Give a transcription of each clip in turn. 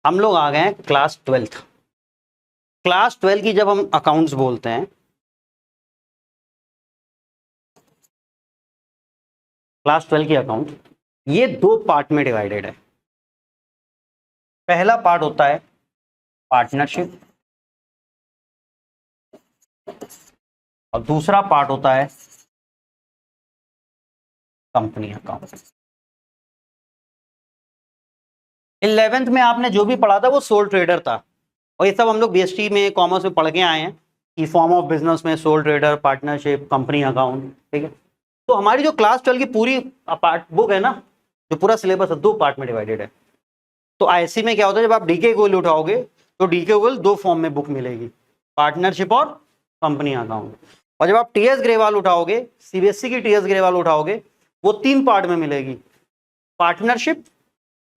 हम लोग आ गए हैं क्लास 12th। क्लास 12 की जब हम अकाउंट्स बोलते हैं, क्लास 12 की अकाउंट ये दो पार्ट में डिवाइडेड है। पहला पार्ट होता है पार्टनरशिप और दूसरा पार्ट होता है कंपनी अकाउंट। 11th में आपने जो भी पढ़ा था वो सोल ट्रेडर था, और ये सब हम लोग बीएसटी में कॉमर्स में पढ़ के आए हैं कि फॉर्म ऑफ बिजनेस में soul trader, partnership, company account. ठीक है, तो हमारी जो क्लास 12 की पूरी पार्ट बुक है ना, जो पूरा सिलेबस है, दो पार्ट में डिवाइडेड है। तो आईएससी में क्या होता है, जब आप डीके गोल उठाओगे तो डीके गोल दो फॉर्म में बुक मिलेगी, पार्टनरशिप और कंपनी अकाउंट। और जब आप टीएस ग्रेवाल उठाओगे, सीबीएसई की टीएस ग्रेवाल उठाओगे, वो तीन पार्ट में मिलेगी, पार्टनरशिप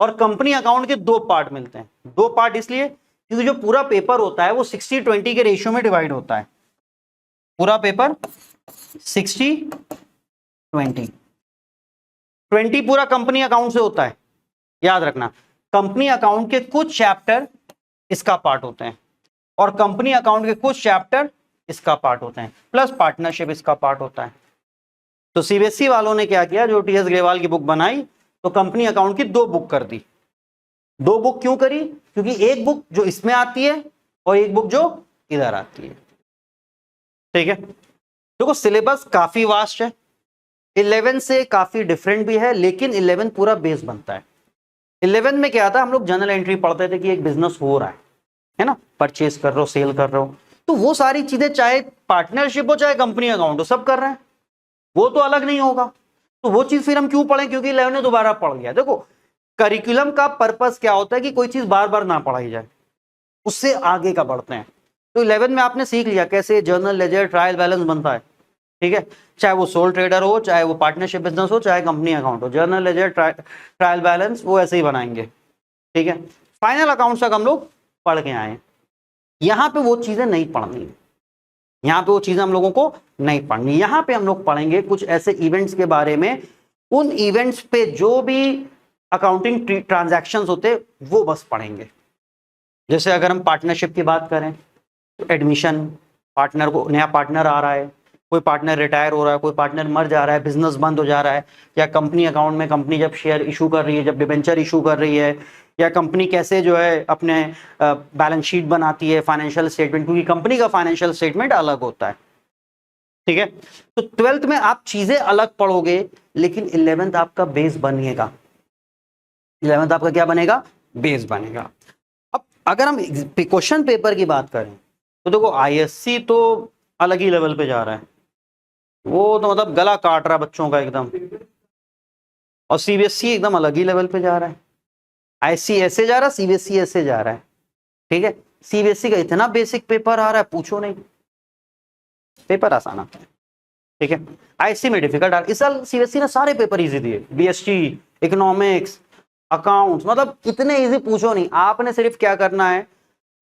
और कंपनी अकाउंट के दो पार्ट मिलते हैं। दो पार्ट इसलिए क्योंकि जो पूरा पेपर होता है वो 60-20 के रेशियो में डिवाइड होता है। पूरा पेपर 60-20 पूरा कंपनी अकाउंट से होता है। याद रखना, कंपनी अकाउंट के कुछ चैप्टर इसका पार्ट होते हैं और कंपनी अकाउंट के कुछ चैप्टर इसका पार्ट होते हैं, प्लस पार्टनरशिप इसका पार्ट होता है। तो सीबीएसई वालों ने क्या किया, जो टीएस ग्रेवाल की बुक बनाई तो कंपनी अकाउंट की दो बुक कर दी। दो बुक क्यों करी? क्योंकि एक बुक जो इसमें आती है और एक बुक जो इधर आती है। ठीक है, देखो सिलेबस काफी वास्ट है, 11 से काफी डिफरेंट भी है, लेकिन 11 पूरा बेस बनता है। 11 में क्या था, हम लोग जनरल एंट्री पढ़ते थे कि एक बिजनेस हो रहा है ना, परचेज कर रहे हो, सेल कर रहे हो, तो वो सारी चीजें चाहे पार्टनरशिप हो चाहे कंपनी अकाउंट हो, सब कर रहे हैं, वो तो अलग नहीं होगा। तो वो चीज फिर हम क्यों पढ़ें, क्योंकि 11 ने दोबारा पढ़ लिया। देखो करिकुलम का पर्पस क्या होता है कि कोई चीज बार बार ना पढ़ाई जाए, उससे आगे का बढ़ते हैं। तो 11 में आपने सीख लिया कैसे जर्नल लेजर ट्रायल बैलेंस बनता है। ठीक है, चाहे वो सोल ट्रेडर हो, चाहे वो पार्टनरशिप बिजनेस हो, चाहे कंपनी अकाउंट हो, जर्नल लेजर ट्रायल बैलेंस वो ऐसे ही बनाएंगे। ठीक है, फाइनल अकाउंट तक हम लोग पढ़ के आए। यहां पे वो चीजें नहीं पढ़नी, यहां पे वो चीजें हम लोगों को नहीं पढ़नी। यहां पे हम लोग पढ़ेंगे कुछ ऐसे इवेंट्स के बारे में, उन इवेंट्स पे जो भी अकाउंटिंग ट्रांजैक्शंस होते वो बस पढ़ेंगे। जैसे अगर हम पार्टनरशिप की बात करें तो एडमिशन, पार्टनर को नया पार्टनर आ रहा है, कोई पार्टनर रिटायर हो रहा है, कोई पार्टनर मर जा रहा है, बिजनेस बंद हो जा रहा है, या कंपनी अकाउंट में कंपनी जब शेयर इशू कर रही है, जब डिबेंचर इशू कर रही है, या कंपनी कैसे जो है अपने बैलेंस शीट बनाती है, फाइनेंशियल स्टेटमेंट, क्योंकि कंपनी का फाइनेंशियल स्टेटमेंट अलग होता है। ठीक है, तो 12th में आप चीजें अलग पढ़ोगे, लेकिन 11th आपका बेस बनेगा। 11th आपका क्या बनेगा, बेस बनेगा। अब अगर हम क्वेश्चन पेपर की बात करें तो देखो आईएससी तो अलग ही लेवल पे जा रहा है, वो तो मतलब गला काट रहा है बच्चों का एकदम, और सीबीएसई एकदम अलग ही लेवल पे जा रहा है। आईएससी ऐसे जा रहा है, सीबीएसई ऐसे जा रहा है। ठीक है, सीबीएसई का इतना बेसिक पेपर आ रहा है पूछो नहीं, पेपर आसान आता है। ठीक है, आईएससी में डिफिकल्ट आ रहा है। इस साल सीबीएसई ने सारे पेपर इजी दिए, बीएसटी, इकोनॉमिक्स, अकाउंट्स, मतलब इतने इजी पूछो नहीं। आपने सिर्फ क्या करना है,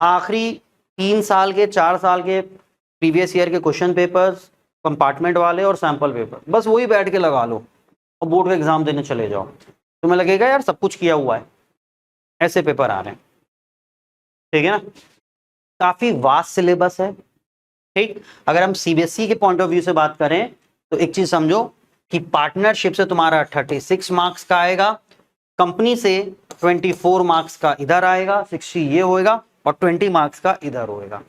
आखिरी 3 साल के 4 साल के प्रीवियस ईयर के क्वेश्चन पेपर्स, कंपार्टमेंट वाले और सैंपल पेपर, बस वही बैठ के लगा लो और बोर्ड का एग्जाम देने चले जाओ, तुम्हें लगेगा यार सब कुछ किया हुआ है। ऐसे पेपर आ रहे हैं। ठीक है ना, काफी वास्ट सिलेबस है। ठीक, अगर हम सीबीएसई के पॉइंट ऑफ व्यू से बात करें तो एक चीज समझो कि पार्टनरशिप से तुम्हारा 36 मार्क्स का आएगा, कंपनी से 24 मार्क्स का इधर आएगा, 60 ये होएगा और 20 मार्क्स का इधर होएगा।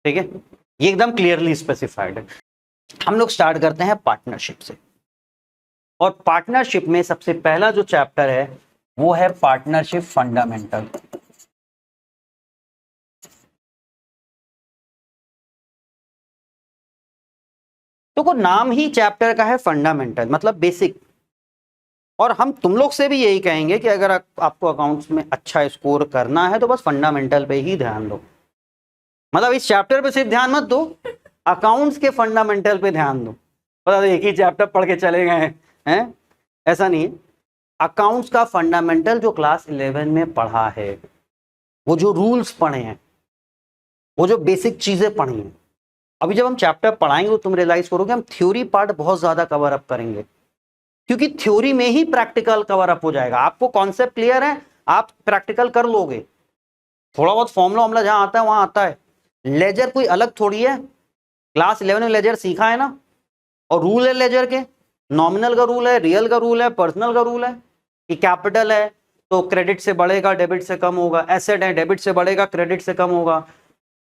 ठीक है, ये एकदम क्लियरली स्पेसिफाइड है। हम लोग स्टार्ट करते हैं पार्टनरशिप से, और पार्टनरशिप में सबसे पहला जो चैप्टर है वो है पार्टनरशिप फंडामेंटल। तो को नाम ही चैप्टर का है फंडामेंटल, मतलब बेसिक। और हम तुम लोग से भी यही कहेंगे कि अगर आपको अकाउंट्स में अच्छा स्कोर करना है तो बस फंडामेंटल पे ही ध्यान दो, मतलब इस चैप्टर पे सिर्फ ध्यान मत दो, अकाउंट्स के फंडामेंटल पे ध्यान दो। मतलब एक ही चैप्टर पढ़ के चले गए हैं, ऐसा नहीं है। अकाउंट्स का फंडामेंटल जो क्लास 11 में पढ़ा है, वो जो रूल्स पढ़े हैं, वो जो बेसिक चीजें पढ़ी हैं, अभी जब हम चैप्टर पढ़ाएंगे तो तुम रियलाइज करोगे हम थ्योरी पार्ट बहुत ज्यादा कवर अप करेंगे, क्योंकि थ्योरी में ही प्रैक्टिकल कवर अप हो जाएगा। आपको कॉन्सेप्ट क्लियर है आप प्रैक्टिकल कर लोगे, थोड़ा बहुत फॉर्मूला वार्मूला जहां आता है वहां आता है। लेजर कोई अलग थोड़ी है, क्लास 11 में लेजर सीखा है ना, और रूल है लेजर के, नॉमिनल का रूल है, रियल का रूल है, पर्सनल का रूल है कि कैपिटल है तो क्रेडिट से बढ़ेगा डेबिट से कम होगा, एसेट है डेबिट से बढ़ेगा क्रेडिट से कम होगा,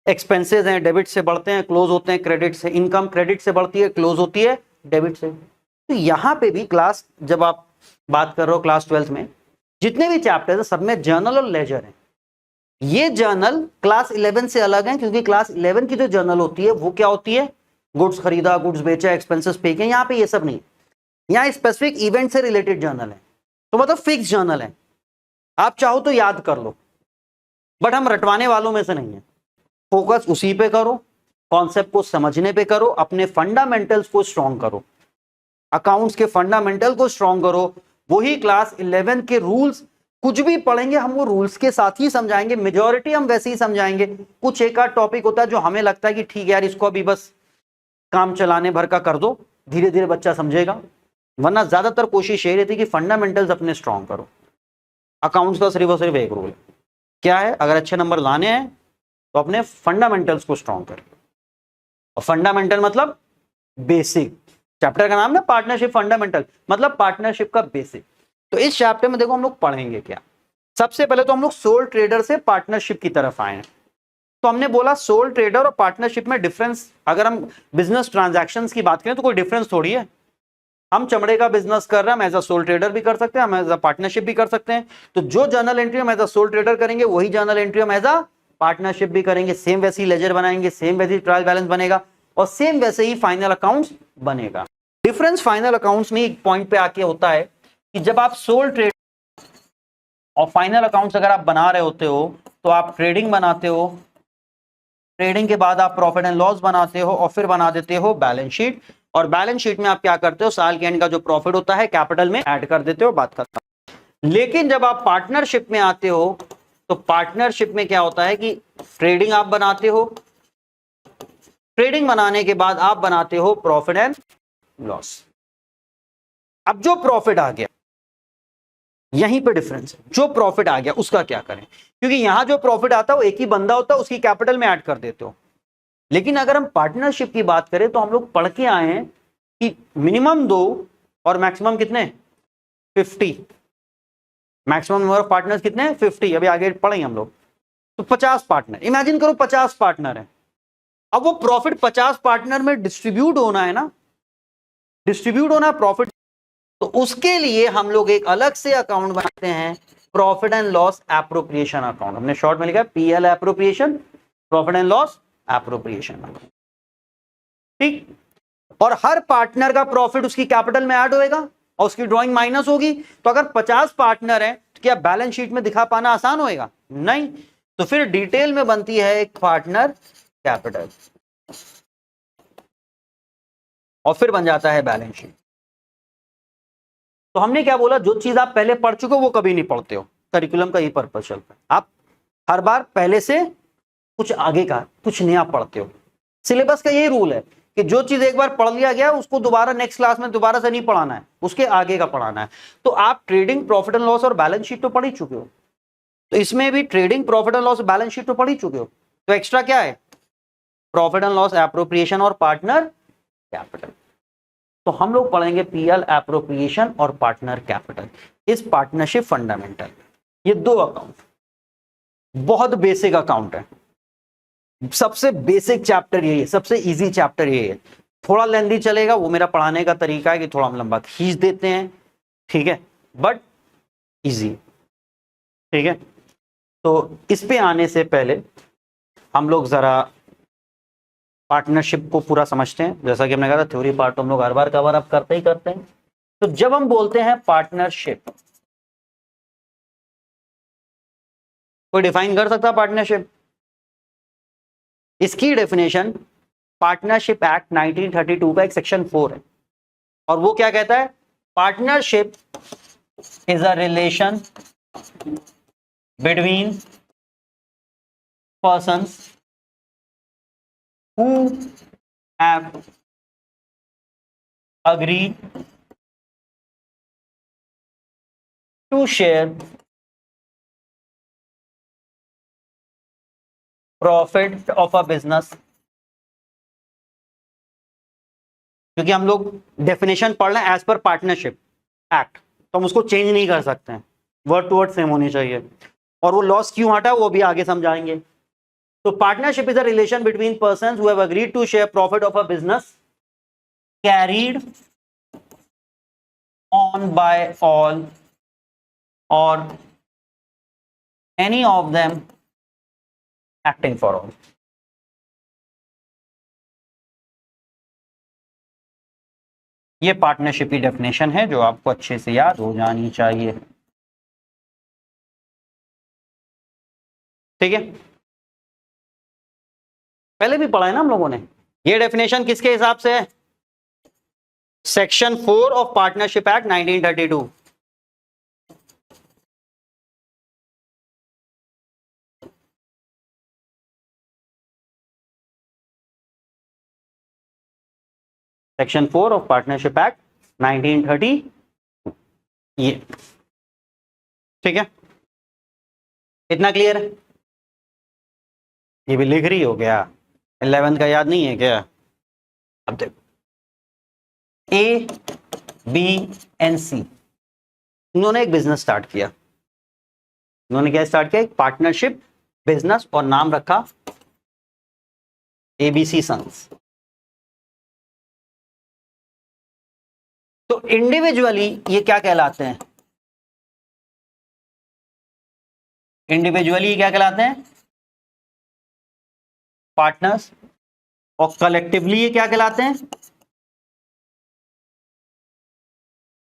एक्सपेंसेस हैं डेबिट से बढ़ते हैं क्लोज होते हैं क्रेडिट से, इनकम क्रेडिट से बढ़ती है क्लोज होती है डेबिट से। तो यहां पे भी क्लास, जब आप बात कर रहे हो क्लास 12 में जितने भी चैप्टर्स है सब में जर्नल और लेजर है। ये जर्नल क्लास 11 से अलग है, क्योंकि क्लास 11 की जो जर्नल होती है वो क्या होती है, गुड्स खरीदा, गुड्स बेचा, एक्सपेंसेस पे किए। यहाँ पे ये सब नहीं, यहाँ स्पेसिफिक इवेंट से रिलेटेड जर्नल है, तो मतलब फिक्स जर्नल है, आप चाहो तो याद कर लो, बट हम रटवाने वालों में से नहीं है। फोकस उसी पे करो, कॉन्सेप्ट को समझने पे करो, अपने फंडामेंटल्स को स्ट्रॉन्ग करो, अकाउंट्स के फंडामेंटल को स्ट्रॉन्ग करो। वही क्लास 11 के रूल्स, कुछ भी पढ़ेंगे हम वो रूल्स के साथ ही समझाएंगे, मेजॉरिटी हम वैसे ही समझाएंगे। कुछ एक आध टॉपिक होता है जो हमें लगता है कि ठीक है यार इसको अभी बस काम चलाने भर का कर दो, धीरे धीरे बच्चा समझेगा, वरना ज्यादातर कोशिश यही रहती है कि फंडामेंटल्स अपने स्ट्रॉन्ग करो। अकाउंट्स का सिर्फ और सिर्फ एक रूल क्या है, अगर अच्छे नंबर लाने हैं तो अपने फंडामेंटल्स को स्ट्रॉन्ग करें। और फंडामेंटल मतलब बेसिक, चैप्टर का नाम ना पार्टनरशिप फंडामेंटल, मतलब पार्टनरशिप का बेसिक। तो इस चैप्टर में देखो हम लोग पढ़ेंगे क्या। सबसे पहले तो हम लोग सोल ट्रेडर से पार्टनरशिप की तरफ आए हैं। तो हमने बोला सोल ट्रेडर और पार्टनरशिप में डिफरेंस, अगर हम बिजनेस ट्रांजैक्शंस की बात करें तो कोई डिफरेंस थोड़ी है। हम चमड़े का बिजनेस कर रहे हैं, हम एज अ सोल ट्रेडर भी कर सकते हैं, हम एज अ पार्टनरशिप भी कर सकते हैं। तो जो जर्नल एंट्री हम एज अ सोल ट्रेडर करेंगे वही जर्नल एंट्री हम एज अ पार्टनरशिप भी करेंगे। सेम वैसी लेजर बनाएंगे, सेम वैसी ट्रायल बैलेंस बनेगा और सेम वैसे ही फाइनल अकाउंट्स बनेगा। डिफरेंस फाइनल अकाउंट्स में एक पॉइंट पे आके होता है कि जब आप सोल ट्रेड और फाइनल अकाउंट्स अगर आप बना रहे होते हो तो आप ट्रेडिंग बनाते हो, ट्रेडिंग के बाद आप प्रॉफिट एंड लॉस बनाते हो और फिर बना देते हो बैलेंस शीट। और बैलेंस शीट में आप क्या करते हो, साल के एंड का जो प्रॉफिट होता है कैपिटल में ऐड कर देते हो, बात खत्म। लेकिन जब आप पार्टनरशिप में आते हो तो पार्टनरशिप में क्या होता है कि ट्रेडिंग आप बनाते हो, ट्रेडिंग बनाने के बाद आप बनाते हो प्रॉफिट एंड लॉस। अब जो प्रॉफिट आ गया, यहीं पे डिफरेंस है, जो प्रॉफिट आ गया उसका क्या करें, क्योंकि यहां जो प्रॉफिट आता है वो एक ही बंदा होता है, उसकी कैपिटल में ऐड कर देते हो। लेकिन अगर हम पार्टनरशिप की बात करें तो हम लोग पढ़ के आए हैं कि मिनिमम 2 और मैक्सिमम कितने 50, मैक्सिमम नंबर ऑफ पार्टनर्स कितने 50, अभी आगे पढ़ेंगे हम लोग। तो 50 पार्टनर, इमेजिन करो 50 पार्टनर है। अब वो प्रॉफिट 50 पार्टनर में डिस्ट्रीब्यूट होना है ना, डिस्ट्रीब्यूट होना है प्रॉफिट, तो उसके लिए हम लोग एक अलग से अकाउंट बनाते हैं, profit and loss appropriation account. हमने शॉर्ट में लिखा PL appropriation, profit and loss appropriation, ठीक। और हर पार्टनर का प्रॉफिट उसकी कैपिटल में ऐड होएगा और उसकी ड्राइंग माइनस होगी। तो अगर 50 पार्टनर हैं तो क्या बैलेंस शीट में दिखा पाना आसान होएगा, नहीं। तो फिर डिटेल में बनती है एक पार्टनर कैपिटल और फिर बन जाता है बैलेंस शीट। तो हमने क्या बोला, जो चीज आप पहले पढ़ चुके हो वो कभी नहीं पढ़ते हो, करिकुलम का ये पर्पस चलता है, आप हर बार पहले से कुछ आगे का कुछ नया पढ़ते हो। सिलेबस का यही रूल है कि जो चीज एक बार पढ़ लिया गया उसको दोबारा नेक्स्ट क्लास में दोबारा से नहीं पढ़ाना है, उसके आगे का पढ़ाना है। तो आप ट्रेडिंग, प्रॉफिट एंड लॉस और बैलेंस शीट तो पढ़ ही चुके हो, तो इसमें भी trading, profit and loss, balance sheet तो पढ़ ही चुके हो। तो एक्स्ट्रा क्या है, प्रॉफिट एंड लॉस एप्रोप्रिएशन और पार्टनर कैपिटल। तो हम लोग पढ़ेंगे पीएल एप्रोप्रिएशन और पार्टनर कैपिटल, इस पार्टनरशिप फंडामेंटल। ये 2 अकाउंट बहुत बेसिक अकाउंट है, सबसे बेसिक चैप्टर यही है, सबसे इजी चैप्टर यही है। थोड़ा लेंदी चलेगा, वो मेरा पढ़ाने का तरीका है कि थोड़ा हम लंबा खींच देते हैं, ठीक है, बट इजी, ठीक है। तो इस पे आने से पहले हम लोग जरा पार्टनरशिप को पूरा समझते हैं। जैसा कि हमने कहा था थ्योरी पार्ट हम लोग हर बार कवर अप करते ही करते हैं। तो जब हम बोलते हैं पार्टनरशिप, कोई डिफाइन कर सकता पार्टनरशिप? इसकी डेफिनेशन पार्टनरशिप एक्ट 1932 का एक सेक्शन 4 है और वो क्या कहता है, partnership is a relation between persons who have agreed to share profit of a business, क्योंकि हम लोग डेफिनेशन पढ़ रहे हैं एज पर पार्टनरशिप एक्ट, तो हम उसको चेंज नहीं कर सकते हैं, वर्ड टू वर्ड सेम होनी चाहिए। और वो लॉस क्यों हटा वो भी आगे समझाएंगे। तो partnership is a relation between persons who have agreed to share profit of a business carried on by all और any of them acting for all. ये पार्टनरशिप की डेफिनेशन है जो आपको अच्छे से याद हो जानी चाहिए। ठीक है, पहले भी पढ़ा है ना हम लोगों ने। ये डेफिनेशन किसके हिसाब से है? Section 4 of partnership act 1932। Section 4 of partnership act 1930। ये ठीक है, इतना क्लियर है? ये भी लिख रही हो गया, 11th का याद नहीं है क्या? अब देखो, ए बी एंड सी इन्होंने एक बिजनेस स्टार्ट किया। इन्होंने क्या स्टार्ट किया? एक पार्टनरशिप बिजनेस, और नाम रखा एबीसी सन्स। तो इंडिविजुअली ये क्या कहलाते हैं? इंडिविजुअली क्या कहलाते हैं? पार्टनर्स। और कलेक्टिवली ये क्या कहलाते हैं?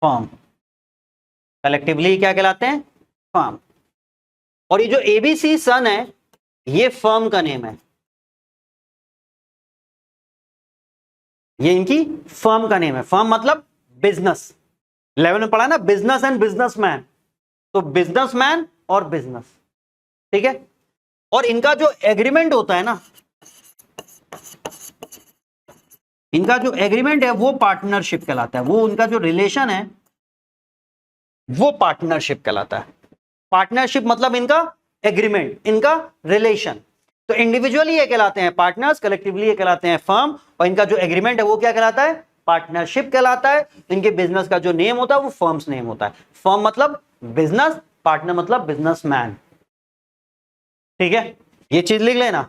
फर्म। कलेक्टिवली क्या कहलाते हैं? फर्म। और ये जो एबीसी सन है ये फर्म का नेम है, ये इनकी फर्म का नेम है। फर्म मतलब बिजनेस, 11 में पढ़ा है ना, बिजनेस एंड बिजनेसमैन। तो बिजनेसमैन और बिजनेस, ठीक है। और इनका जो एग्रीमेंट होता है ना, इनका जो एग्रीमेंट है वो पार्टनरशिप कहलाता है। वो उनका जो रिलेशन है वो पार्टनरशिप कहलाता है। पार्टनरशिप मतलब इनका एग्रीमेंट, इनका रिलेशन। तो इंडिविजुअली ये कहलाते हैं पार्टनर्स, कलेक्टिवली ये कहलाते हैं फर्म, और इनका जो एग्रीमेंट है वो क्या कहलाता है? पार्टनरशिप कहलाता है। इनके बिजनेस का जो नेम होता है वो फर्म्स नेम होता है। फर्म मतलब बिजनेस, पार्टनर मतलब बिजनेसमैन। ठीक है, ये चीज लिख लेना,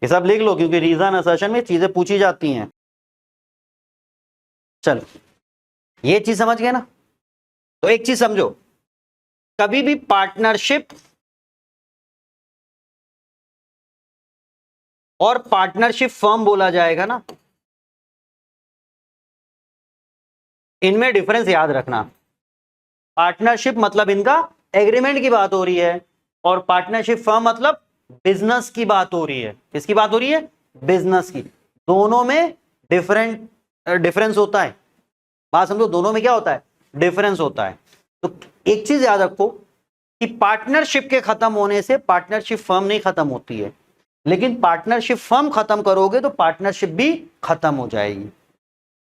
ये सब लिख लो, क्योंकि रीजन असर्शन में चीजें पूछी जाती हैं। चलो, ये चीज समझ गए ना? तो एक चीज समझो, कभी भी पार्टनरशिप और पार्टनरशिप फर्म बोला जाएगा ना, इनमें डिफरेंस याद रखना। पार्टनरशिप मतलब इनका एग्रीमेंट की बात हो रही है, और पार्टनरशिप फर्म मतलब बिजनेस की बात हो रही है। किसकी बात हो रही है? बिजनेस की। दोनों में डिफरेंस होता है। बात समझो, दोनों में क्या होता है? डिफरेंस होता है। तो एक चीज याद रखो कि पार्टनरशिप के खत्म होने से पार्टनरशिप फर्म नहीं खत्म होती है, लेकिन पार्टनरशिप फर्म खत्म करोगे तो पार्टनरशिप भी खत्म हो जाएगी।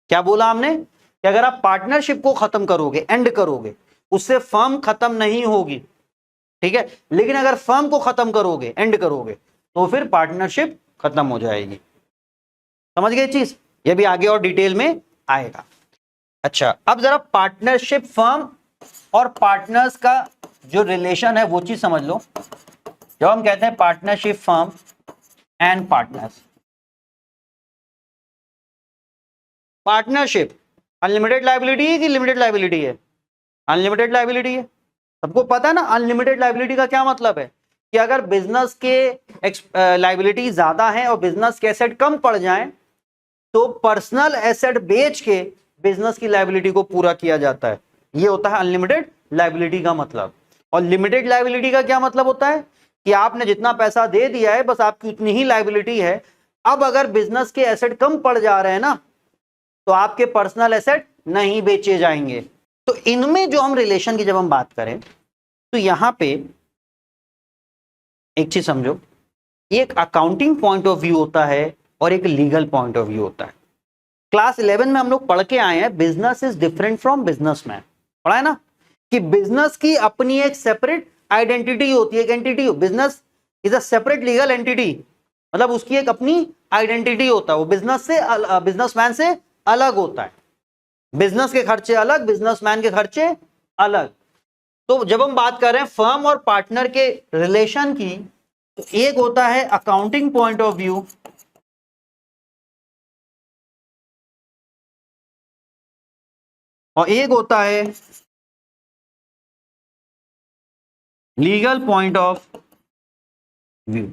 क्या बोला हमने? कि अगर आप पार्टनरशिप को खत्म करोगे, एंड करोगे, उससे फर्म खत्म नहीं होगी, ठीक है। लेकिन अगर फर्म को खत्म करोगे, एंड करोगे, तो फिर पार्टनरशिप खत्म हो जाएगी। समझ गए चीज? ये भी आगे और डिटेल में आएगा। अच्छा, अब जरा पार्टनरशिप फर्म और पार्टनर्स का जो रिलेशन है वो चीज समझ लो। जब हम कहते हैं partnership firm and partners, partnership unlimited liability है कि लिमिटेड लायबिलिटी है? अनलिमिटेड लायबिलिटी है। सबको पता है ना अनलिमिटेड लायबिलिटी का क्या मतलब है? कि अगर बिजनेस के लायबिलिटी ज्यादा है और बिजनेस के एसेट कम पड़ जाए, तो पर्सनल एसेट बेच के बिजनेस की लायबिलिटी को पूरा किया जाता है। ये होता है अनलिमिटेड लायबिलिटी का मतलब। और लिमिटेड लायबिलिटी का क्या मतलब होता है? कि आपने जितना पैसा दे दिया है बस आपकी उतनी ही लायबिलिटी है। अब अगर बिजनेस के एसेट कम पड़ जा रहे हैं ना, तो आपके पर्सनल एसेट नहीं बेचे जाएंगे। तो इनमें जो हम रिलेशन की जब हम बात करें, तो यहां पे एक चीज समझो, एक अकाउंटिंग पॉइंट ऑफ व्यू होता है और एक लीगल पॉइंट ऑफ व्यू होता है। क्लास 11 में हम लोग पढ़ के आए हैं business is different from businessman, पढ़ा है ना? कि बिजनेस की अपनी एक सेपरेट आइडेंटिटी होती है, एक एंटिटी हो। Business is a separate legal entity, मतलब उसकी एक अपनी आइडेंटिटी होता है, वो बिजनेसमैन से अलग होता है। बिजनेस के खर्चे अलग, बिजनेसमैन के खर्चे अलग। तो जब हम बात कर रहे हैं फर्म और पार्टनर के रिलेशन की, तो एक होता है अकाउंटिंग पॉइंट ऑफ व्यू, और एक होता है legal point of view.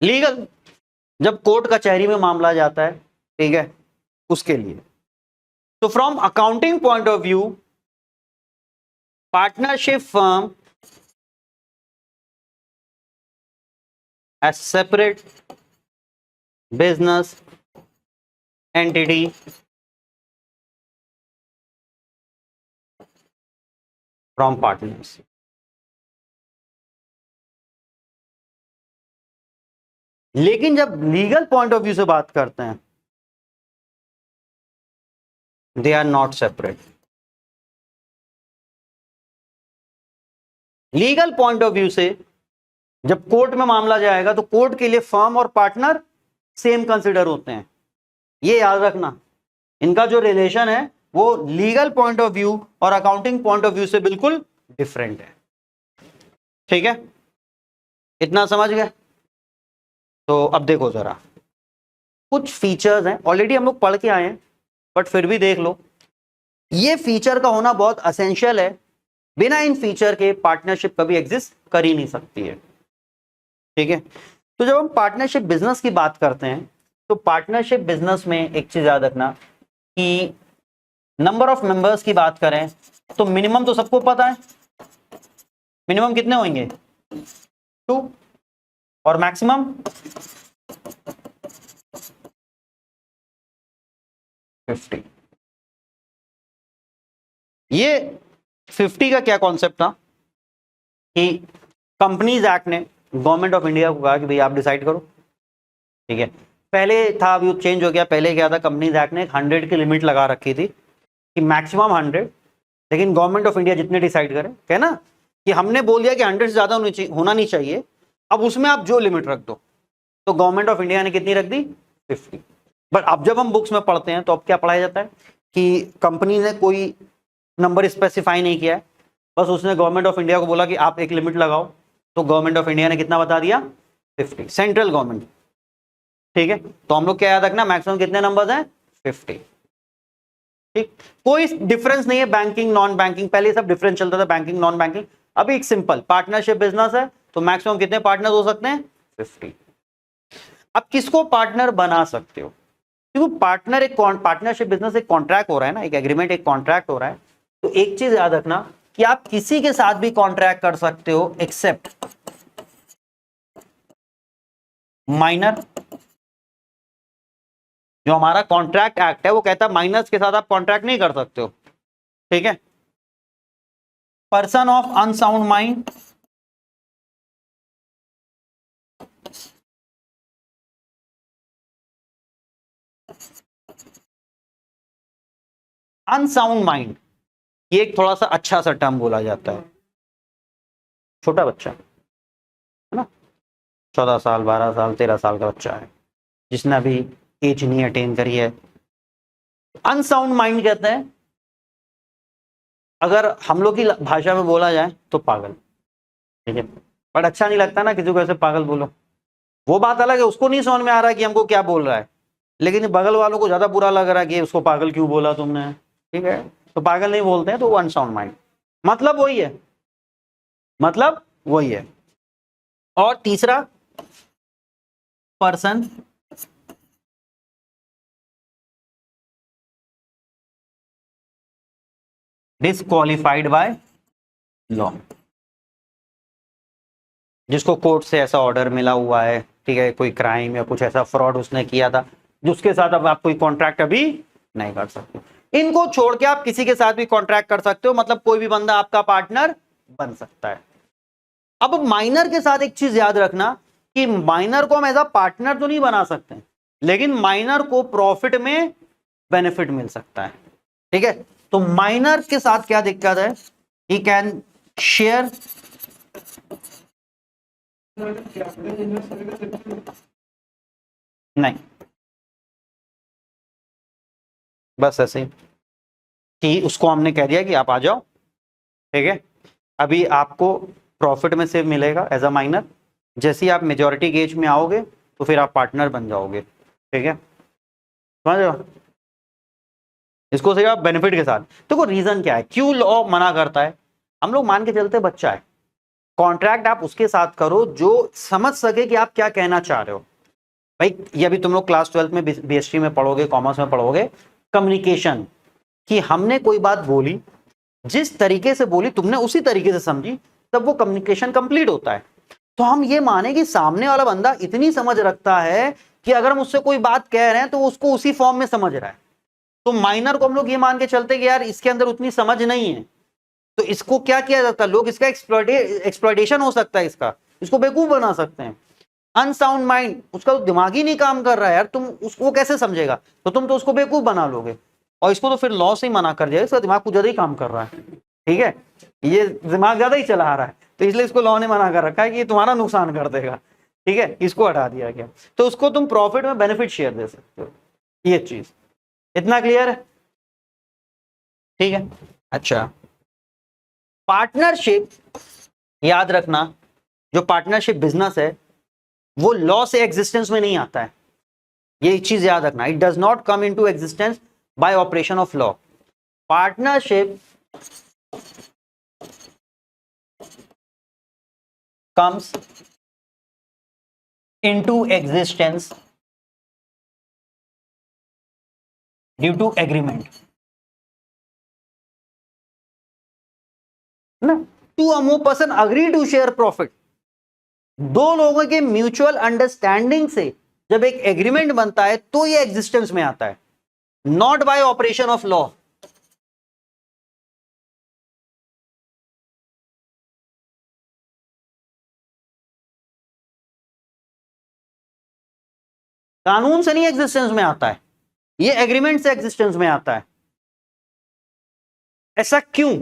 Legal, जब कोर्ट कचहरी में मामला जाता है, ठीक है, उसके लिए। तो from accounting point of view, partnership firm as separate business entity from partners। लेकिन जब लीगल पॉइंट ऑफ व्यू से बात करते हैं, they are not separate. Legal point of view से जब कोर्ट में मामला जाएगा तो कोर्ट के लिए फर्म और पार्टनर सेम कंसिडर होते हैं। ये याद रखना, इनका जो रिलेशन है वो लीगल पॉइंट ऑफ व्यू और अकाउंटिंग पॉइंट ऑफ व्यू से बिल्कुल डिफरेंट है। ठीक है, इतना समझ गए? तो अब देखो जरा, कुछ फीचर्स हैं, ऑलरेडी हम लोग पढ़ के आए हैं, बट फिर भी देख लो। ये फीचर का होना बहुत असेंशियल है, बिना इन फीचर के पार्टनरशिप कभी एग्जिस्ट कर ही नहीं सकती है। ठीक है, तो जब हम पार्टनरशिप बिजनेस की बात करते हैं, तो पार्टनरशिप बिजनेस में एक चीज याद रखना कि नंबर ऑफ मेंबर्स की बात करें तो मिनिमम तो सबको पता है, मिनिमम कितने होंगे? 2, और मैक्सिमम 50। ये 50 का क्या कॉन्सेप्ट था कि कंपनीज एक्ट ने गवर्नमेंट ऑफ इंडिया को कहा कि भाई आप डिसाइड करो। ठीक है, पहले था, अभी चेंज हो गया। पहले क्या था, कंपनीज एक्ट ने 100 की लिमिट लगा रखी थी कि मैक्सिमम 100, लेकिन गवर्नमेंट ऑफ इंडिया जितने डिसाइड करे, क्या ना, कि हमने बोल दिया कि 100 से ज्यादा होना नहीं चाहिए, अब उसमें आप जो लिमिट रख दो। तो गवर्नमेंट ऑफ इंडिया ने कितनी रख दी? 50। बट अब जब हम बुक्स में पढ़ते हैं तो अब क्या पढ़ाया जाता है कि कंपनी ने कोई नंबर स्पेसिफाई नहीं किया है, बस उसने गवर्नमेंट ऑफ इंडिया को बोला कि आप एक लिमिट लगाओ, तो गवर्नमेंट ऑफ इंडिया ने कितना बता दिया? 50, सेंट्रल गवर्नमेंट। ठीक है, तो हम लोग क्या याद रखना, मैक्सिमम कितने नंबर्स हैं? 50। ठीक, कोई डिफरेंस नहीं है बैंकिंग नॉन बैंकिंग, पहले सब डिफरेंस चलता था बैंकिंग नॉन बैंकिंग, अभी एक सिंपल पार्टनरशिप बिजनेस है तो मैक्सिमम कितने पार्टनर्स हो सकते हैं? 50। अब किसको पार्टनर बना सकते हो? क्योंकि पार्टनर एक पार्टनरशिप बिजनेस एक कॉन्ट्रैक्ट हो रहा है ना, एक एग्रीमेंट, एक कॉन्ट्रैक्ट हो रहा है। तो एक चीज याद रखना कि आप किसी के साथ भी कॉन्ट्रैक्ट कर सकते हो एक्सेप्ट माइनर। जो हमारा कॉन्ट्रैक्ट एक्ट है वो कहता है माइनर्स के साथ आप कॉन्ट्रैक्ट नहीं कर सकते हो। ठीक है, person of unsound mind, unsound mind, ये एक थोड़ा सा अच्छा सा टर्म बोला जाता है। छोटा बच्चा है ना, 14 साल 12 साल 13 साल का बच्चा है जिसने अभी एज नहीं अटेन करी है, अनसाउंड माइंड कहते हैं। अगर हम लोग की भाषा में बोला जाए तो पागल। ठीक है, बट अच्छा नहीं लगता ना किसी को ऐसे पागल बोलो। वो बात अलग है, उसको नहीं समझ में आ रहा है कि हमको क्या बोल रहा है, लेकिन बगल वालों को ज्यादा बुरा लग रहा है कि उसको पागल क्यों बोला तुमने। ठीक है, तो पागल नहीं बोलते हैं, तो वो अनसाउंड माइंड, मतलब वही है, मतलब वही है। और तीसरा, पर्सन डिस्क्वालिफाइड बाय लॉ, जिसको कोर्ट से ऐसा ऑर्डर मिला हुआ है, ठीक है, कोई क्राइम या कुछ ऐसा फ्रॉड उसने किया था जिसके साथ अब आप कोई कॉन्ट्रैक्ट अभी नहीं कर सकते। इनको छोड़ के आप किसी के साथ भी कॉन्ट्रैक्ट कर सकते हो, मतलब कोई भी बंदा आपका पार्टनर बन सकता है। अब माइनर के साथ एक चीज याद रखना कि माइनर को हम एज अ पार्टनर तो नहीं बना सकते, लेकिन माइनर को प्रॉफिट में बेनिफिट मिल सकता है। ठीक है, तो माइनर के साथ क्या दिक्कत है, ही कैन शेयर नहीं, बस ऐसे ही कि उसको हमने कह दिया कि आप आ जाओ, ठीक है। अभी आपको प्रॉफिट में से मिलेगा एज अ माइनर, जैसे ही आप मेजॉरिटी गेज में आओगे तो फिर आप पार्टनर बन जाओगे, ठीक है, समझ रहे हो? इसको सही आप बेनिफिट के साथ। देखो रीजन क्या है, क्यों लॉ मना करता है? हम लोग मान के चलते बच्चा है, कॉन्ट्रैक्ट आप उसके साथ करो जो समझ सके कि आप क्या कहना चाह रहे हो। भाई ये अभी तुम लोग क्लास 12 में बीएसटी में पढ़ोगे, कॉमर्स में पढ़ोगे, कम्युनिकेशन, कि हमने कोई बात बोली, जिस तरीके से बोली तुमने उसी तरीके से समझी, तब वो कम्युनिकेशन कंप्लीट होता है। तो हम ये माने कि सामने वाला बंदा इतनी समझ रखता है कि अगर हम उससे कोई बात कह रहे हैं तो उसको उसी फॉर्म में समझ रहा है। तो माइनर को हम लोग ये मान के चलते कि यार इसके अंदर उतनी समझ नहीं है, तो इसको क्या किया जाता है, लोग इसका एक्सप्लॉइटेशन हो सकता है, इसको बेवकूफ बना सकते हैं। अनसाउंड माइंड, उसका तो दिमाग ही नहीं काम कर रहा है यार, तुम उसको कैसे समझेगा, तो तुम तो उसको बेवकूफ बना लोगे, और इसको तो फिर लॉ से ही मना कर दिया, इसका दिमाग कुछ ज्यादा ही काम कर रहा है, ठीक है, ये दिमाग ज्यादा ही चला रहा है, तो इसलिए इसको लॉ ने मना कर रखा है कि ये तुम्हारा नुकसान कर देगा, ठीक है, इसको हटा दिया गया। तो उसको तुम प्रॉफिट में बेनिफिट शेयर दे सकते हो, ये चीज, इतना क्लियर है, ठीक है। अच्छा, पार्टनरशिप, याद रखना, जो पार्टनरशिप बिजनेस है वो लॉ से एग्जिस्टेंस में नहीं आता है, ये चीज याद रखना, it does not come into existence by operation of law. Partnership comes into existence due to agreement ना, two or more person agree to share profit, दो लोगों के म्यूचुअल अंडरस्टैंडिंग से जब एक एग्रीमेंट बनता है तो ये एग्जिस्टेंस में आता है, not bye operation of law. कानून से नहीं एग्जिस्टेंस में आता है, ये एग्रीमेंट से एग्जिस्टेंस में आता है। ऐसा क्यों?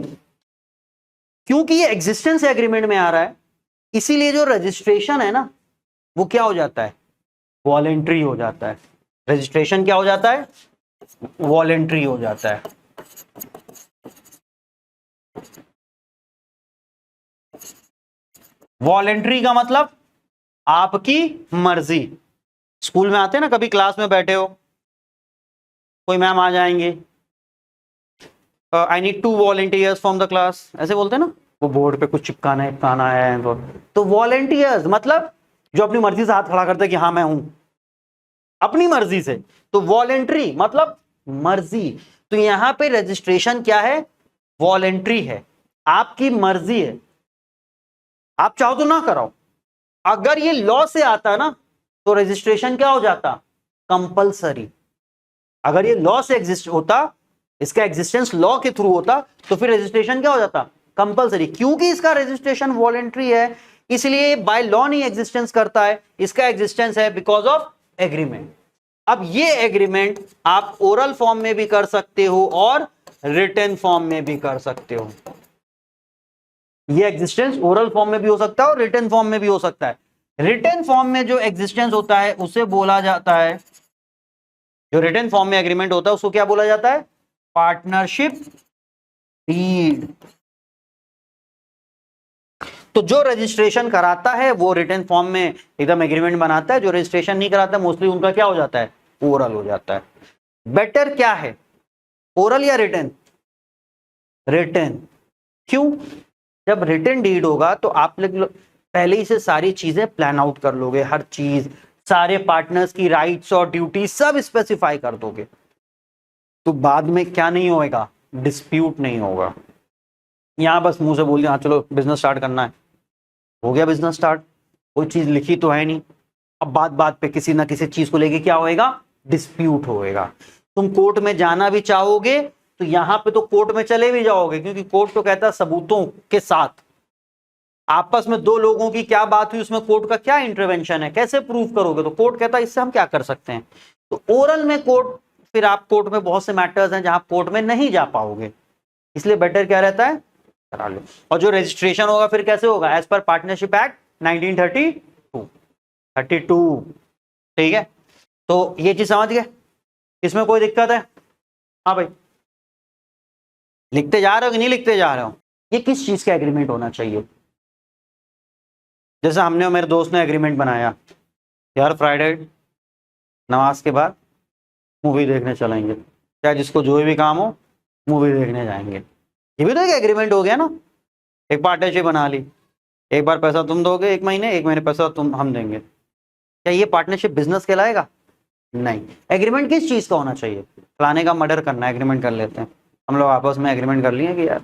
क्योंकि ये एग्जिस्टेंस एग्रीमेंट में आ रहा है, इसीलिए जो रजिस्ट्रेशन है ना वो क्या हो जाता है, वॉलेंट्री हो जाता है। रजिस्ट्रेशन क्या हो जाता है, वॉलेंट्री हो जाता है। वॉलेंट्री का मतलब आपकी मर्जी। स्कूल में आते हैं ना, कभी क्लास में बैठे हो, कोई मैम आ जाएंगे, I need 2 volunteers from the class, ऐसे बोलते हैं ना, वो बोर्ड पे कुछ चिपकाना है, तो वॉलेंटियर्स मतलब जो अपनी मर्जी से हाथ खड़ा करते हैं कि हाँ मैं हूं, अपनी मर्जी से। तो वॉलेंट्री मतलब मर्जी। तो यहां पे रजिस्ट्रेशन क्या है, वॉलेंट्री है, आपकी मर्जी है, आप चाहो तो ना कराओ। अगर ये लॉ से आता ना तो रजिस्ट्रेशन क्या हो जाता, कंपलसरी। अगर ये लॉ से एग्जिस्ट होता, इसका एग्जिस्टेंस लॉ के थ्रू होता, तो फिर रजिस्ट्रेशन क्या हो जाता, कंपलसरी। क्योंकि इसका रजिस्ट्रेशन वॉलेंट्री है, इसलिए बाय लॉ नहीं एग्जिस्टेंस करता है, इसका एग्जिस्टेंस है बिकॉज ऑफ एग्रीमेंट। अब ये एग्रीमेंट आप ओरल फॉर्म में भी कर सकते हो और रिटन फॉर्म में भी कर सकते हो। ये एग्जिस्टेंस ओरल फॉर्म में भी हो सकता है और रिटन फॉर्म में भी हो सकता है। रिटन फॉर्म में जो एग्जिस्टेंस होता है उसे बोला जाता है, जो रिटन फॉर्म में एग्रीमेंट होता है उसको क्या बोला जाता है, पार्टनरशिप डीड। तो जो रजिस्ट्रेशन कराता है वो रिटन फॉर्म में एकदम एग्रीमेंट बनाता है, जो रजिस्ट्रेशन नहीं कराता मोस्टली उनका क्या हो जाता है, ओरल हो जाता है। बेटर क्या है, ओरल या रिटन? रिटन। क्यों? जब रिटन डीड होगा तो आप लोग पहले ही से सारी चीजें प्लान आउट कर लोगे, हर चीज, सारे पार्टनर्स की राइट्स और ड्यूटी सब स्पेसिफाई कर दोगे, तो बाद में क्या नहीं होएगा, डिस्प्यूट नहीं होगा। यहां बस मुंह से बोल दिया हाँ चलो बिजनेस स्टार्ट करना है, हो गया बिजनेस स्टार्ट, कोई चीज लिखी तो है नहीं। अब बात बात पे किसी ना किसी चीज को लेके क्या होएगा, डिस्प्यूट होएगा। तुम कोर्ट में जाना भी चाहोगे तो यहां पे तो कोर्ट में चले भी जाओगे, क्योंकि कोर्ट तो कहता है सबूतों के साथ। आपस में दो लोगों की क्या बात हुई, उसमें कोर्ट का क्या इंटरवेंशन है, कैसे प्रूव करोगे, तो कोर्ट कहता है इससे हम क्या कर सकते हैं। तो ओरल में कोर्ट, फिर आप कोर्ट में बहुत से मैटर्स हैं जहां कोर्ट में नहीं जा पाओगे, इसलिए बेटर क्या रहता है, करा लो। और जो रजिस्ट्रेशन होगा फिर कैसे होगा, एज पर पार्टनरशिप एक्ट 1932, 32। ठीक है, तो ये चीज समझ गए, इसमें कोई दिक्कत है? हाँ भाई, लिखते जा रहे हो कि नहीं लिखते जा रहे हो? ये किस चीज का एग्रीमेंट होना चाहिए? जैसे हमने और मेरे दोस्त ने एग्रीमेंट बनाया, यार फ्राइडे नमाज के बाद मूवी देखने चलेंगे, चाहे जिसको जो भी काम हो मूवी देखने जाएंगे। ये भी तो एक एग्रीमेंट हो गया ना, एक पार्टनरशिप बना ली। एक बार पैसा तुम दोगे 1 महीने, 1 महीने पैसा हम देंगे। क्या ये पार्टनरशिप बिजनेस कहलाएगा? नहीं। एग्रीमेंट किस चीज का होना चाहिए? फलाने का मर्डर करना है, एग्रीमेंट कर लेते हैं हम लोग आपस में, एग्रीमेंट कर लिए कि यार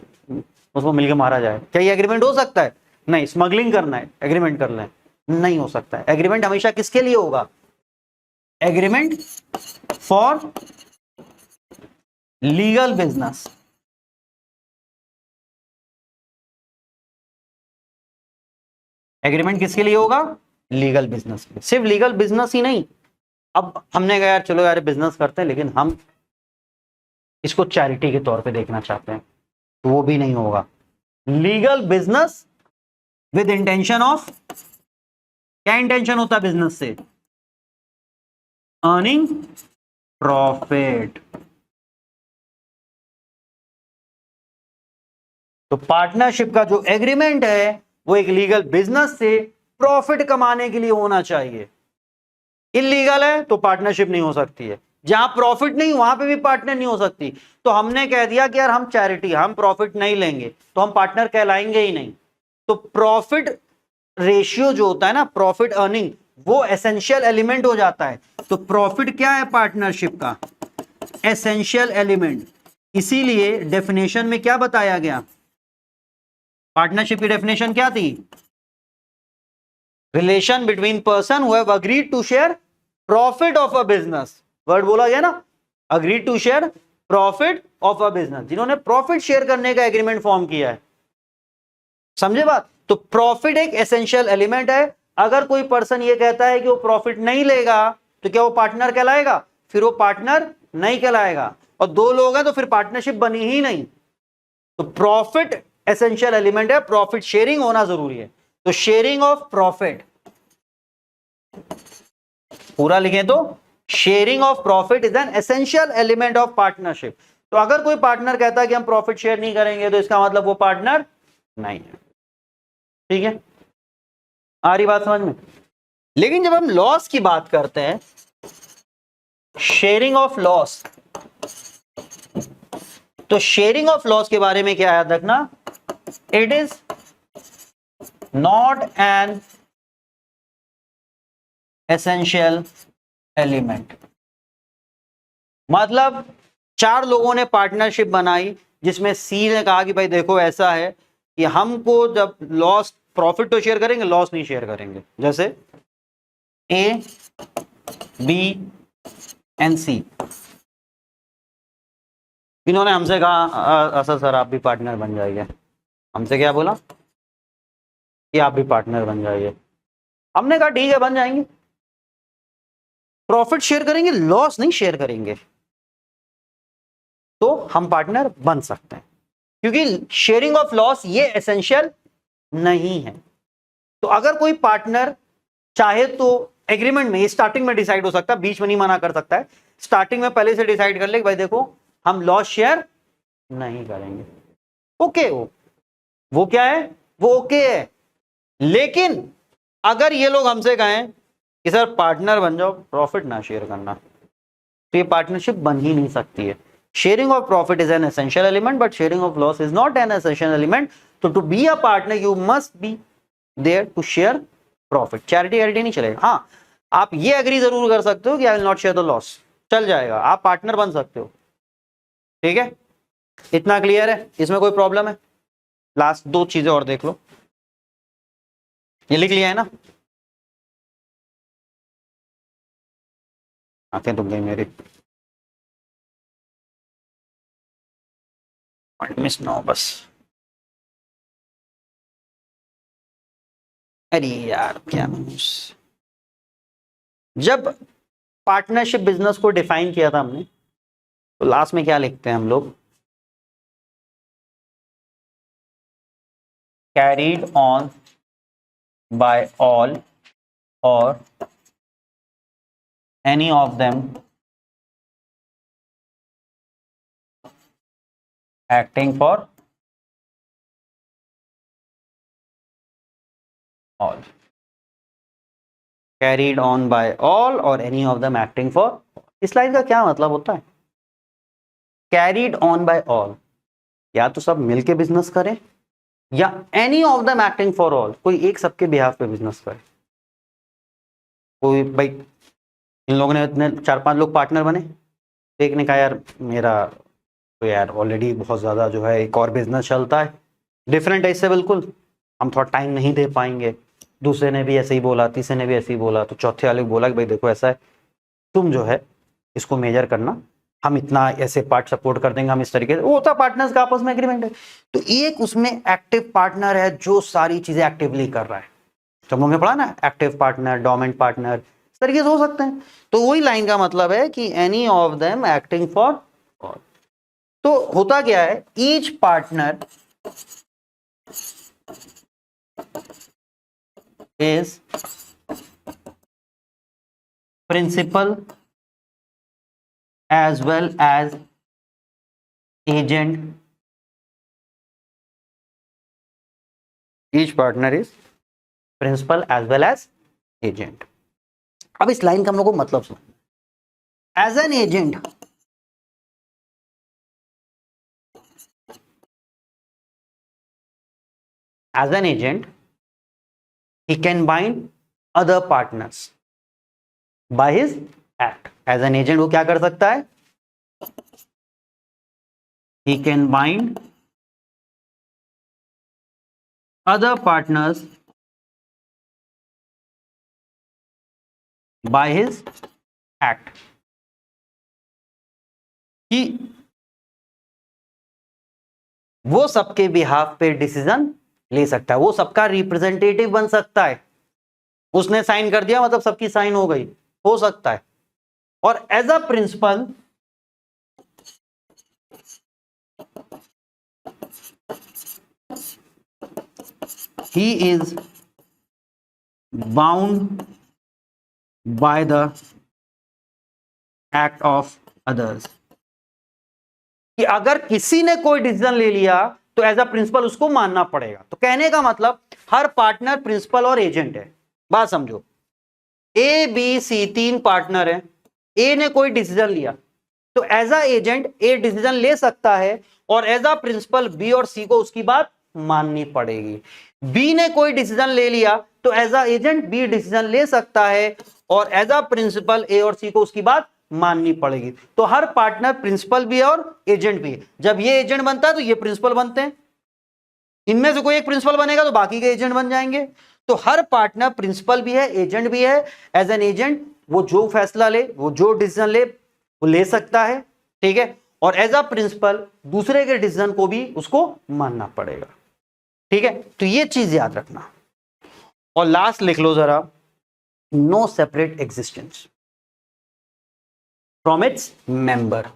उसको मिलके मारा जाए। क्या ये एग्रीमेंट हो सकता है? नहीं। स्मगलिंग करना है, एग्रीमेंट कर लें, नहीं हो सकता है। एग्रीमेंट हमेशा किसके लिए होगा? Agreement for legal business. Agreement किसके लिए होगा? लीगल बिजनेस के लिए। सिर्फ लीगल बिजनेस ही नहीं, अब हमने कहा यार चलो यार बिजनेस करते हैं, लेकिन हम इसको चैरिटी के तौर पे देखना चाहते हैं, तो वो भी नहीं होगा। Legal business with intention of, क्या इंटेंशन होता है बिजनेस से? Earning profit. तो पार्टनरशिप का जो एग्रीमेंट है वो एक लीगल बिजनेस से प्रॉफिट कमाने के लिए होना चाहिए। इलीगल है तो पार्टनरशिप नहीं हो सकती है। जहां प्रॉफिट नहीं वहां पे भी पार्टनर नहीं हो सकती। तो हमने कह दिया कि यार हम चैरिटी, हम प्रॉफिट नहीं लेंगे, तो हम पार्टनर कहलाएंगे ही नहीं। तो प्रॉफिट रेशियो जो होता है ना, प्रॉफिट अर्निंग, वो एसेंशियल एलिमेंट हो जाता है। तो प्रॉफिट क्या है पार्टनरशिप का? Essential element. इसीलिए डेफिनेशन में क्या बताया गया? पार्टनरशिप की डेफिनेशन क्या थी? Relation between person who have agreed to share profit of a business. Word बोला गया ना, agreed to share profit of a business, जिन्होंने प्रॉफिट शेयर करने का एग्रीमेंट फॉर्म किया है। समझे बात? तो प्रॉफिट एक एसेंशियल एलिमेंट है। अगर कोई पर्सन ये कहता है कि वो प्रॉफिट नहीं लेगा, तो क्या वो पार्टनर कहलाएगा? फिर वो पार्टनर नहीं कहलाएगा। और 2 लोग हैं तो फिर पार्टनरशिप बनी ही नहीं। तो प्रॉफिट एसेंशियल एलिमेंट है, प्रॉफिट शेयरिंग होना जरूरी है। तो शेयरिंग ऑफ प्रॉफिट, पूरा लिखें तो sharing of profit is an essential element of partnership. तो अगर कोई पार्टनर कहता है कि हम प्रॉफिट शेयर नहीं करेंगे, तो इसका मतलब वो पार्टनर नहीं है। ठीक है, आ रही बात समझ में? लेकिन जब हम लॉस की बात करते हैं, शेयरिंग ऑफ लॉस, तो शेयरिंग ऑफ लॉस के बारे में क्या याद रखना? It is not an essential element. मतलब 4 लोगों ने पार्टनरशिप बनाई, जिसमें सी ने कहा कि भाई देखो ऐसा है कि हमको जब लॉस, प्रॉफिट तो शेयर करेंगे, लॉस नहीं शेयर करेंगे। जैसे ए, बी एंड सी, इन्होंने हमसे कहा अच्छा सर आप भी पार्टनर बन जाइए। हमसे क्या बोला कि आप भी पार्टनर बन जाइए। हमने कहा ठीक है बन जाएंगे, प्रॉफिट शेयर करेंगे, लॉस नहीं शेयर करेंगे, तो हम पार्टनर बन सकते हैं, क्योंकि शेयरिंग ऑफ लॉस ये एसेंशियल नहीं है। तो अगर कोई पार्टनर चाहे तो एग्रीमेंट में, स्टार्टिंग में डिसाइड हो सकता है, बीच में नहीं मना कर सकता है। स्टार्टिंग में पहले से डिसाइड कर ले कि भाई देखो हम लॉस शेयर नहीं करेंगे, ओके। वो क्या है? वो ओके है। लेकिन अगर ये लोग हमसे कहें कि सर पार्टनर बन जाओ, प्रॉफिट ना शेयर करना, तो ये पार्टनरशिप बन ही नहीं सकती है। Sharing of profit is an essential element, but sharing of loss is not an essential element. तो to be a partner you must be there to share profit. Charity नहीं चलेगा। हाँ, आप ये एग्री जरूर कर सकते हो कि I will not share the loss, चल जाएगा, आप पार्टनर बन सकते हो। ठीक है, इतना क्लियर है? इसमें कोई प्रॉब्लम है? लास्ट 2 चीजें और देख लो, ये लिख लिया है ना? आंखें दुख गई मेरी, मिस ना हो बस। अरे यार क्या मिस, जब पार्टनरशिप बिजनेस को डिफाइन किया था हमने, तो लास्ट में क्या लिखते हैं हम लोग? Carried on by all or any of them acting for all. Carried on by all or any of them acting for. इस लाइन का क्या मतलब होता है? Carried on by all, या तो सब मिलके बिजनेस करें या any of them acting for all, कोई एक सबके बिहाफ पे बिजनेस करे. कोई भाई इन लोगों ने इतने 4-5 लोग पार्टनर बने, एक ने कहा यार मेरा तो यार ऑलरेडी बहुत ज़्यादा जो है एक और बिजनेस चलता है, डिफरेंट है इससे बिल्कुल, हम थोड़ा टाइम नहीं दे पाएंगे. दूसरे ने भी ऐसे ही बोला, तीसरे ने भी ऐसे ही बोला, तो चौथे वाले को बोला कि भाई देखो ऐसा है, तुम जो है इसको मेजर करना, हम इतना ऐसे पार्ट सपोर्ट कर देंगे, हम इस तरीके से. वो होता पार्टनर्स का आपस में एग्रीमेंट है. तो एक उसमें एक्टिव पार्टनर है जो सारी चीजें एक्टिवली कर रहा है. तो हम लोगों ने पढ़ा ना, एक्टिव पार्टनर, डोमिनेंट पार्टनर, इस तरीके से हो सकते हैं. तो वही लाइन का मतलब है कि any of them acting for all. तो होता क्या है, each partner is principal as well as agent. Each partner is principal as well as agent. अब इस लाइन का हम लोग को मतलब सुनो. As an agent, he can bind other partners by his act. As an agent वो क्या कर सकता है? He can bind other partners by his act. कि वो सबके बिहाफ पे डिसीजन ले सकता है, वो सबका रिप्रेजेंटेटिव बन सकता है. उसने साइन कर दिया मतलब सबकी साइन हो गई, हो सकता है. और as a principal he is bound by the act of others. कि अगर किसी ने कोई डिसीजन ले लिया तो एज अ प्रिंसिपल उसको मानना पड़ेगा. तो कहने का मतलब हर पार्टनर प्रिंसिपल और एजेंट है. बात समझो, ए बी सी 3 पार्टनर है. ए ने कोई डिसीजन लिया तो as a agent A decision ले सकता है और एज अ प्रिंसिपल बी और सी को उसकी बात माननी पड़ेगी. बी ने कोई डिसीजन ले लिया तो as a agent B decision ले सकता है और एज अ प्रिंसिपल ए और सी को उसकी बात माननी पड़ेगी. तो हर पार्टनर प्रिंसिपल भी है और एजेंट भी है. जब ये एजेंट बनता है तो ये प्रिंसिपल बनते हैं, इनमें से कोई एक प्रिंसिपल बनेगा तो बाकी के एजेंट बन जाएंगे. तो हर पार्टनर प्रिंसिपल भी है, एजेंट भी है. एज एन एजेंट वो जो फैसला ले, वो जो डिसीजन ले, वो ले सकता है. ठीक है. और एज अ प्रिंसिपल दूसरे के डिसीजन को भी उसको मानना पड़ेगा. ठीक है. तो ये चीज याद रखना. और लास्ट लिख लो जरा, no separate existence from its member.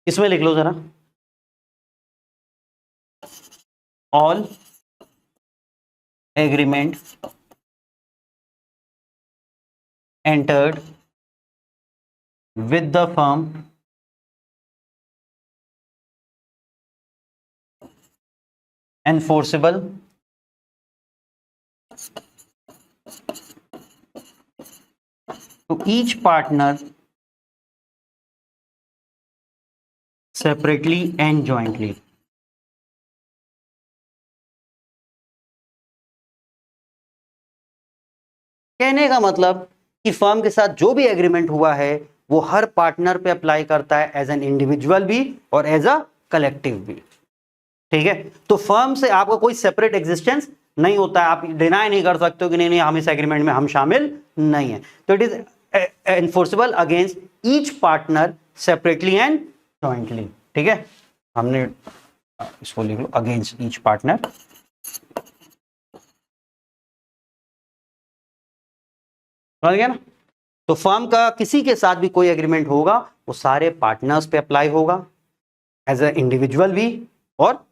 इसमें लिख लो जरा, all agreement entered with the firm enforceable to each partner separately and jointly. कहने का मतलब कि फर्म के साथ जो भी एग्रीमेंट हुआ है वो हर पार्टनर पे अप्लाई करता है, एज एन इंडिविजुअल भी और एज अ कलेक्टिव भी. ठीक है. तो फर्म से आपका कोई सेपरेट एग्जिस्टेंस नहीं होता है. आप डिनाई नहीं कर सकते हो कि नहीं नहीं हम इस एग्रीमेंट में हम शामिल नहीं है. तो it is enforceable against each partner separately and jointly. ठीक है. हमने इसको लिख लो, अगेंस्ट ईच पार्टनर समझ गया ना। तो फर्म का किसी के साथ भी कोई एग्रीमेंट होगा वो सारे पार्टनर्स पे अप्लाई होगा, एज अ इंडिविजुअल भी और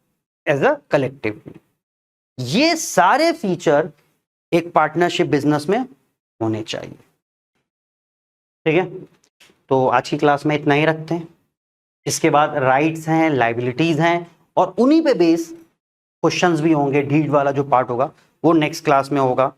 एज अ कलेक्टिव भी। ये सारे फीचर एक पार्टनरशिप बिजनेस में होने चाहिए। ठीक है, तो आज की क्लास में इतना ही रखते हैं। इसके बाद राइट्स हैं, लाइबिलिटीज हैं, और उन्हीं पे बेस क्वेश्चंस भी होंगे। डीड वाला जो पार्ट होगा वो नेक्स्ट क्लास में होगा।